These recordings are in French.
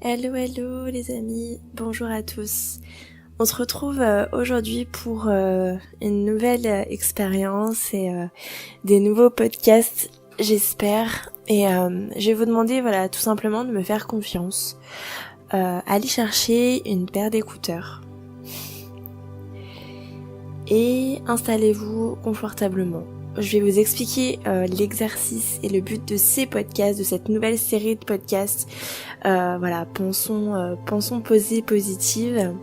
Hello, hello les amis, bonjour à tous. On se retrouve aujourd'hui pour une nouvelle expérience et des nouveaux podcasts, j'espère. Et je vais vous demander, voilà, tout simplement de me faire confiance. Allez chercher une paire d'écouteurs et installez-vous confortablement. Je vais vous expliquer l'exercice et le but de ces podcasts, de cette nouvelle série de podcasts. Voilà, pensons posée positive.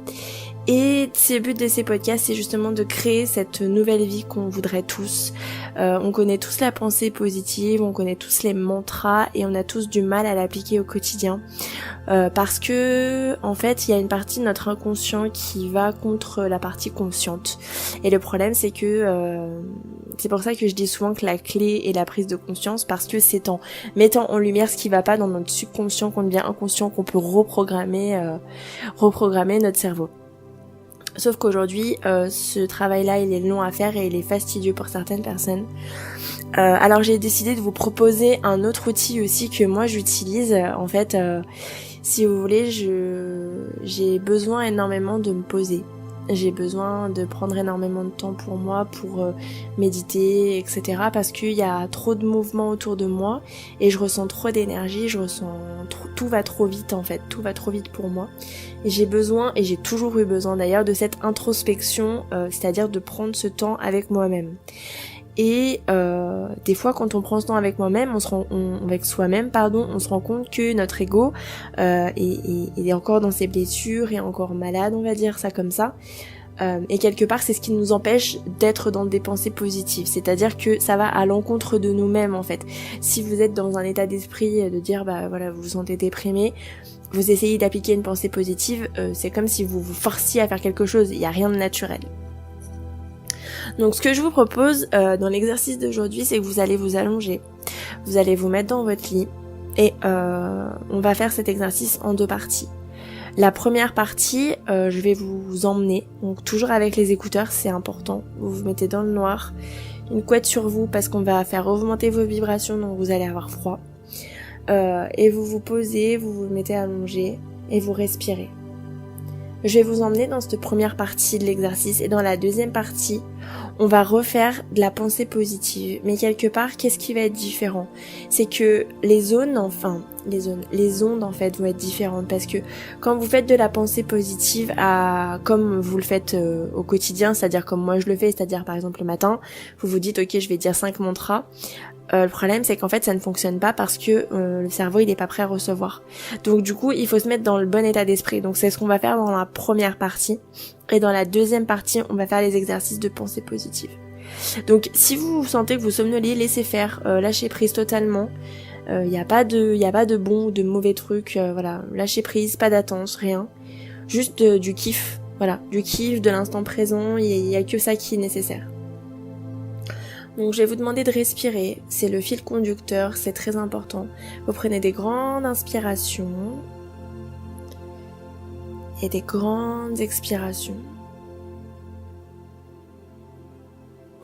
Et le but de ces podcasts, c'est justement de créer cette nouvelle vie qu'on voudrait tous. On connaît tous la pensée positive, on connaît tous les mantras et on a tous du mal à l'appliquer au quotidien. Parce que en fait il y a une partie de notre inconscient qui va contre la partie consciente, et le problème c'est que c'est pour ça que je dis souvent que la clé est la prise de conscience, parce que c'est en mettant en lumière ce qui va pas dans notre subconscient qu'on devient inconscient, qu'on peut reprogrammer notre cerveau. Sauf qu'aujourd'hui, ce travail-là, il est long à faire et il est fastidieux pour certaines personnes. Alors j'ai décidé de vous proposer un autre outil aussi que moi j'utilise. En fait, si vous voulez, j'ai besoin énormément de me poser. J'ai besoin de prendre énormément de temps pour moi, pour méditer, etc. Parce qu'il y a trop de mouvements autour de moi et je ressens trop d'énergie, tout va trop vite en fait, tout va trop vite pour moi. Et j'ai besoin, et j'ai toujours eu besoin d'ailleurs, de cette introspection, c'est-à-dire de prendre ce temps avec moi-même. Et des fois, quand on prend ce temps avec soi-même, on se rend compte que notre ego est encore dans ses blessures, est encore malade, on va dire ça comme ça. Et quelque part, c'est ce qui nous empêche d'être dans des pensées positives. C'est-à-dire que ça va à l'encontre de nous-mêmes, en fait. Si vous êtes dans un état d'esprit de dire, bah voilà, vous vous sentez déprimé, vous essayez d'appliquer une pensée positive, c'est comme si vous vous forciez à faire quelque chose. Il n'y a rien de naturel. Donc ce que je vous propose dans l'exercice d'aujourd'hui, c'est que vous allez vous allonger, vous allez vous mettre dans votre lit et on va faire cet exercice en 2 parties. La première partie, je vais vous emmener, donc toujours avec les écouteurs, c'est important, vous vous mettez dans le noir, une couette sur vous parce qu'on va faire augmenter vos vibrations, donc vous allez avoir froid. Et vous vous posez, vous vous mettez allongé et vous respirez. Je vais vous emmener dans cette première partie de l'exercice, et dans la deuxième partie, on va refaire de la pensée positive. Mais quelque part, qu'est-ce qui va être différent? C'est que les ondes en fait vont être différentes, parce que quand vous faites de la pensée positive comme vous le faites au quotidien, c'est-à-dire comme moi je le fais, c'est-à-dire par exemple le matin, vous vous dites ok, je vais dire 5 mantras. Le problème c'est qu'en fait ça ne fonctionne pas parce que le cerveau il est pas prêt à recevoir. Donc du coup il faut se mettre dans le bon état d'esprit. Donc c'est ce qu'on va faire dans la première partie, et dans la deuxième partie on va faire les exercices de pensée positive. Donc si vous sentez que vous somnolez, laissez faire, lâchez prise totalement. Y a pas de bon ou de mauvais truc, voilà, lâchez prise, pas d'attente, rien. Juste du kiff, voilà, du kiff, de l'instant présent, il y a que ça qui est nécessaire. Donc je vais vous demander de respirer, c'est le fil conducteur, c'est très important. Vous prenez des grandes inspirations et des grandes expirations.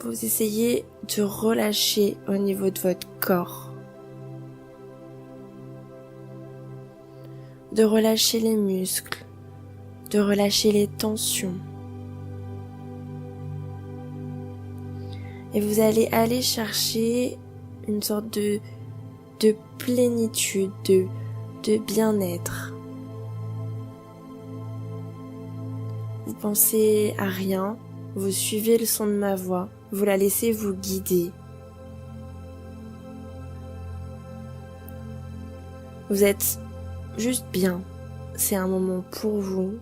Vous essayez de relâcher au niveau de votre corps, de relâcher les muscles, de relâcher les tensions. Et vous allez aller chercher une sorte de plénitude, de bien-être. Vous pensez à rien, vous suivez le son de ma voix, vous la laissez vous guider. Vous êtes juste bien, c'est un moment pour vous.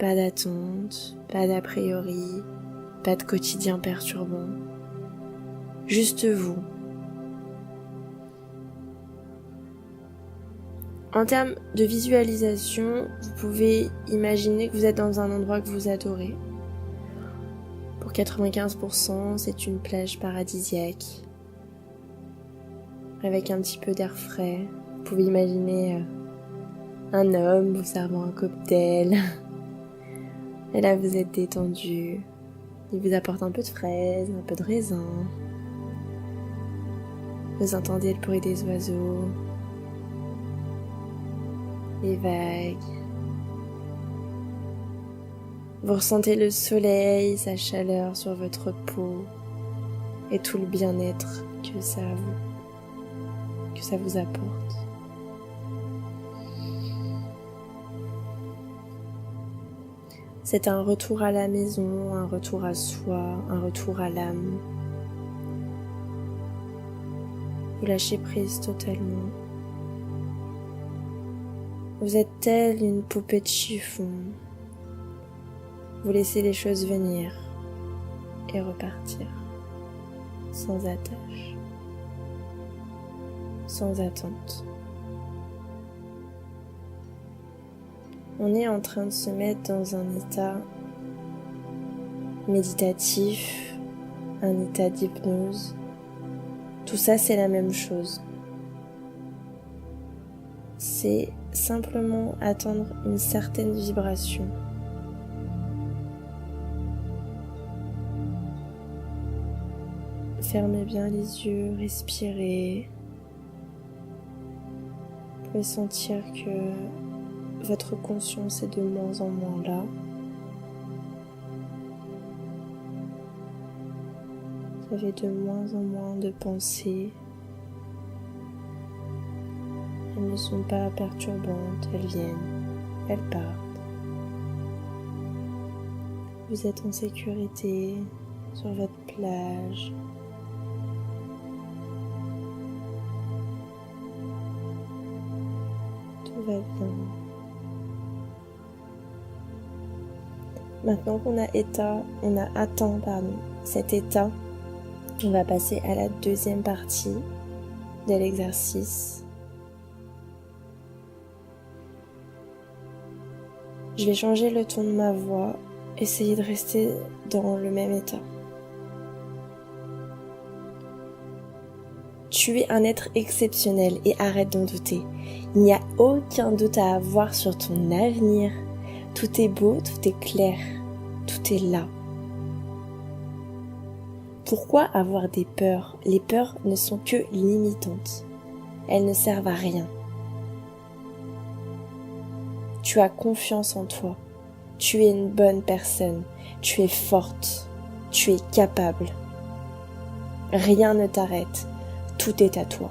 Pas d'attente, pas d'a priori, pas de quotidien perturbant. Juste vous. En termes de visualisation, vous pouvez imaginer que vous êtes dans un endroit que vous adorez. Pour 95%, c'est une plage paradisiaque, avec un petit peu d'air frais. Vous pouvez imaginer un homme vous servant un cocktail. Et là, vous êtes détendu. Il vous apporte un peu de fraises, un peu de raisin. Vous entendez le bruit des oiseaux. les vagues. Vous ressentez le soleil, sa chaleur sur votre peau et tout le bien-être que ça vous apporte. C'est un retour à la maison, un retour à soi, un retour à l'âme. Vous lâchez prise totalement. Vous êtes telle une poupée de chiffon. Vous laissez les choses venir et repartir, sans attache, sans attente. On est en train de se mettre dans un état méditatif, un état d'hypnose. Tout ça, c'est la même chose. C'est simplement atteindre une certaine vibration. Fermez bien les yeux, respirez. Vous pouvez sentir que votre conscience est de moins en moins là. Vous avez de moins en moins de pensées. Elles ne sont pas perturbantes, elles viennent, elles partent. Vous êtes en sécurité sur votre plage. Tout va bien. Maintenant qu'on a atteint cet état, on va passer à la deuxième partie de l'exercice. Je vais changer le ton de ma voix, essayer de rester dans le même état. Tu es un être exceptionnel et arrête d'en douter. Il n'y a aucun doute à avoir sur ton avenir. Tout est beau, tout est clair, tout est là. Pourquoi avoir des peurs? Les peurs ne sont que limitantes. Elles ne servent à rien. Tu as confiance en toi. Tu es une bonne personne. Tu es forte. Tu es capable. Rien ne t'arrête. Tout est à toi.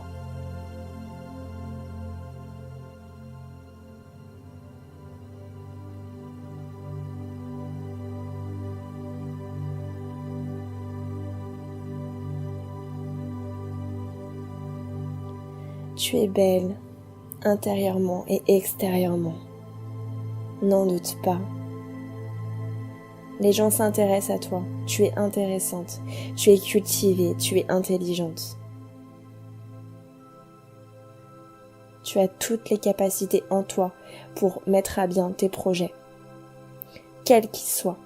Tu es belle, intérieurement et extérieurement. N'en doute pas. Les gens s'intéressent à toi. Tu es intéressante. Tu es cultivée. Tu es intelligente. Tu as toutes les capacités en toi pour mettre à bien tes projets. Quels qu'ils soient.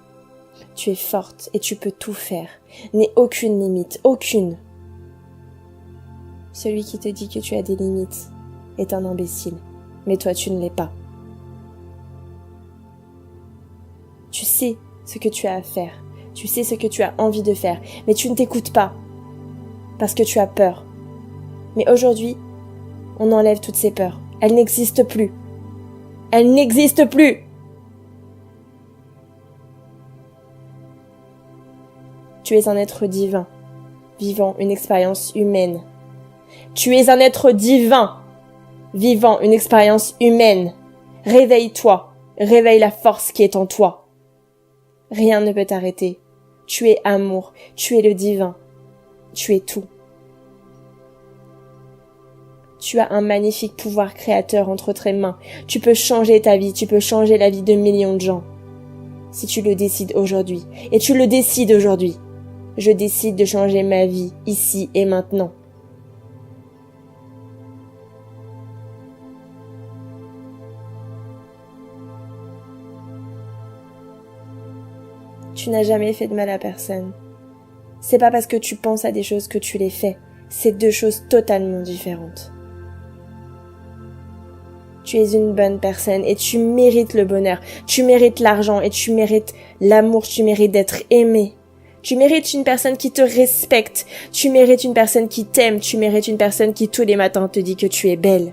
Tu es forte et tu peux tout faire. N'aie aucune limite, aucune. Celui qui te dit que tu as des limites est un imbécile. Mais toi, tu ne l'es pas. Tu sais ce que tu as à faire. Tu sais ce que tu as envie de faire. Mais tu ne t'écoutes pas. Parce que tu as peur. Mais aujourd'hui, on enlève toutes ces peurs. Elles n'existent plus. Elles n'existent plus. Tu es un être divin, vivant une expérience humaine. Tu es un être divin, vivant une expérience humaine. Réveille-toi, réveille la force qui est en toi. Rien ne peut t'arrêter. Tu es amour, tu es le divin, tu es tout. Tu as un magnifique pouvoir créateur entre tes mains. Tu peux changer ta vie, tu peux changer la vie de millions de gens. Si tu le décides aujourd'hui, et tu le décides aujourd'hui, je décide de changer ma vie, ici et maintenant. Tu n'as jamais fait de mal à personne. C'est pas parce que tu penses à des choses que tu les fais. C'est deux choses totalement différentes. Tu es une bonne personne et tu mérites le bonheur. Tu mérites l'argent et tu mérites l'amour. Tu mérites d'être aimé. Tu mérites une personne qui te respecte. Tu mérites une personne qui t'aime. Tu mérites une personne qui tous les matins te dit que tu es belle.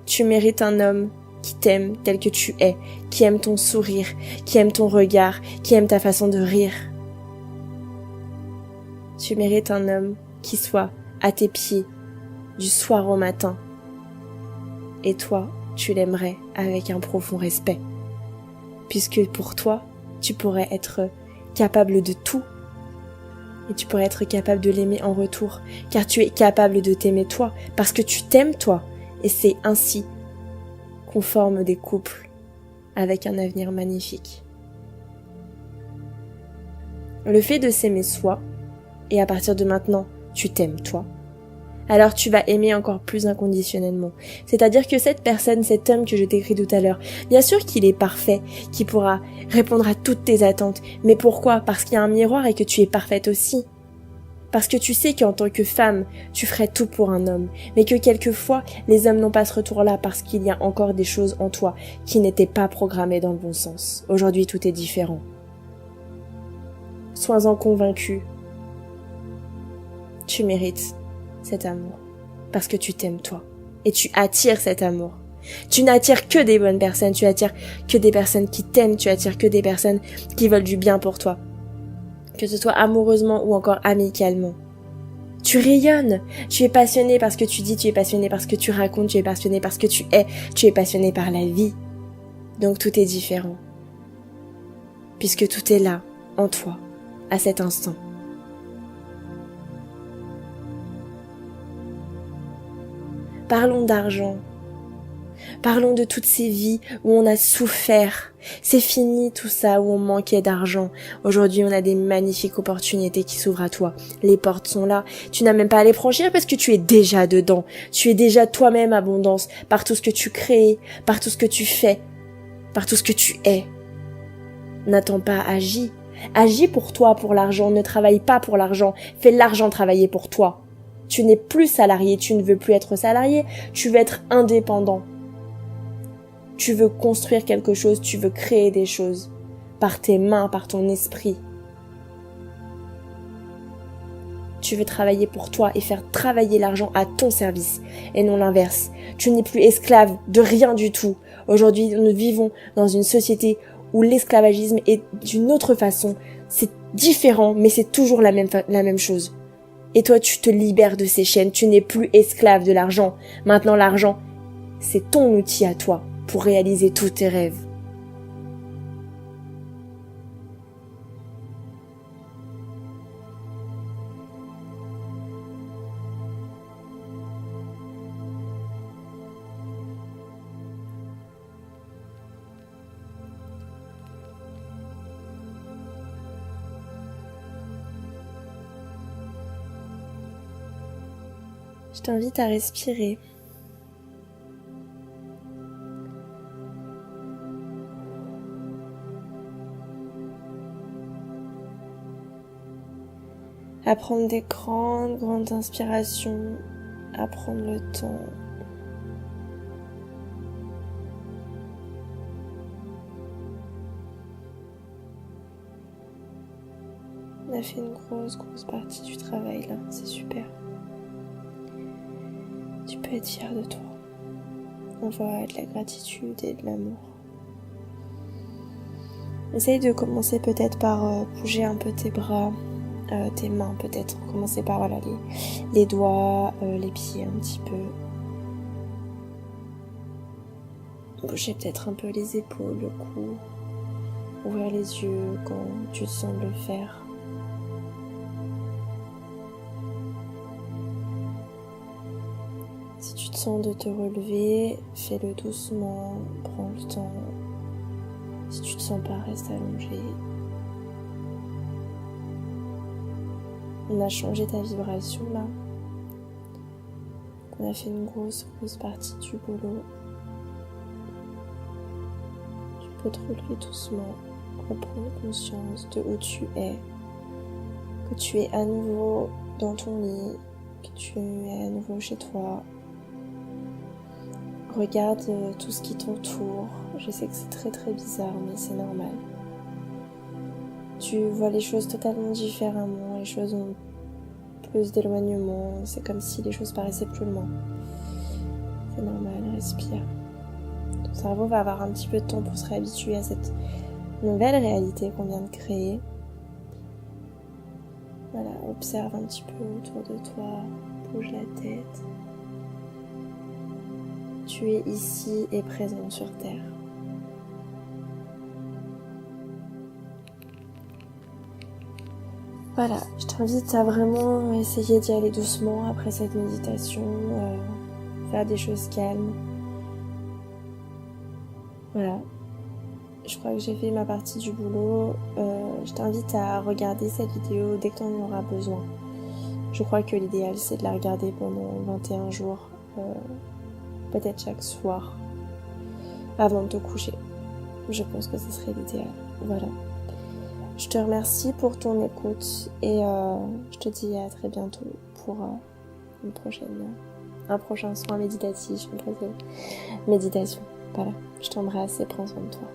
Tu mérites un homme qui t'aime tel que tu es, qui aime ton sourire, qui aime ton regard, qui aime ta façon de rire. Tu mérites un homme qui soit à tes pieds du soir au matin. Et toi, tu l'aimerais avec un profond respect. Puisque pour toi, tu pourrais être capable de tout. Et tu pourrais être capable de l'aimer en retour. Car tu es capable de t'aimer toi. Parce que tu t'aimes toi. Et c'est ainsi qu'on forme des couples avec un avenir magnifique. Le fait de s'aimer soi, et à partir de maintenant, tu t'aimes toi, alors tu vas aimer encore plus inconditionnellement. C'est-à-dire que cette personne, cet homme que je t'écris tout à l'heure, bien sûr qu'il est parfait, qu'il pourra répondre à toutes tes attentes. Mais pourquoi ? Parce qu'il y a un miroir et que tu es parfaite aussi. Parce que tu sais qu'en tant que femme, tu ferais tout pour un homme. Mais que quelquefois, les hommes n'ont pas ce retour-là parce qu'il y a encore des choses en toi qui n'étaient pas programmées dans le bon sens. Aujourd'hui, tout est différent. Sois-en convaincu. Tu mérites cet amour, parce que tu t'aimes toi, et tu attires cet amour. Tu n'attires que des bonnes personnes, tu attires que des personnes qui t'aiment, tu attires que des personnes qui veulent du bien pour toi, que ce soit amoureusement ou encore amicalement. Tu rayonnes, tu es passionné parce que tu dis, tu es passionné parce que tu racontes, tu es passionné parce que tu es passionné par la vie. Donc tout est différent, puisque tout est là, en toi, à cet instant. Parlons d'argent. Parlons de toutes ces vies où on a souffert. C'est fini tout ça où on manquait d'argent. Aujourd'hui, on a des magnifiques opportunités qui s'ouvrent à toi. Les portes sont là. Tu n'as même pas à les franchir parce que tu es déjà dedans. Tu es déjà toi-même abondance par tout ce que tu crées, par tout ce que tu fais, par tout ce que tu es. N'attends pas, agis. Agis pour toi, pour l'argent. Ne travaille pas pour l'argent. Fais l'argent travailler pour toi. Tu n'es plus salarié, tu ne veux plus être salarié, tu veux être indépendant. Tu veux construire quelque chose, tu veux créer des choses. Par tes mains, par ton esprit. Tu veux travailler pour toi et faire travailler l'argent à ton service et non l'inverse. Tu n'es plus esclave de rien du tout. Aujourd'hui, nous vivons dans une société où l'esclavagisme est d'une autre façon. C'est différent, mais c'est toujours la même chose. Et toi, tu te libères de ces chaînes, tu n'es plus esclave de l'argent. Maintenant, l'argent, c'est ton outil à toi pour réaliser tous tes rêves. Je t'invite à respirer. À prendre des grandes inspirations, à prendre le temps. On a fait une grosse partie du travail là, c'est super. Tu peux être fier de toi. Envoie de la gratitude et de l'amour. Essaye de commencer peut-être par bouger un peu tes bras, tes mains peut-être. Commencer par voilà, les doigts, les pieds un petit peu. Bouger peut-être un peu les épaules, le cou. Ouvrir les yeux quand tu te sens le faire. Si tu te sens de te relever, fais-le doucement, prends le temps. Si tu te sens pas, reste allongé. On a changé ta vibration là. On a fait une grosse partie du boulot. Tu peux te relever doucement, reprendre conscience de où tu es. Que tu es à nouveau dans ton lit, que tu es à nouveau chez toi. Regarde tout ce qui t'entoure. Je sais que c'est très bizarre, mais c'est normal. Tu vois les choses totalement différemment. Les choses ont plus d'éloignement. C'est comme si les choses paraissaient plus loin. C'est normal, respire. Ton cerveau va avoir un petit peu de temps pour se réhabituer à cette nouvelle réalité qu'on vient de créer. Voilà, observe un petit peu autour de toi, bouge la tête. Tu es ici et présent sur Terre. Voilà, je t'invite à vraiment essayer d'y aller doucement après cette méditation, faire des choses calmes. Voilà, je crois que j'ai fait ma partie du boulot. Je t'invite à regarder cette vidéo dès que tu en auras besoin. Je crois que l'idéal c'est de la regarder pendant 21 jours, peut-être chaque soir, avant de te coucher. Je pense que ce serait l'idéal. Voilà. Je te remercie pour ton écoute et je te dis à très bientôt pour un prochain soin méditatif, une prochaine méditation. Voilà, je t'embrasse et prends soin de toi.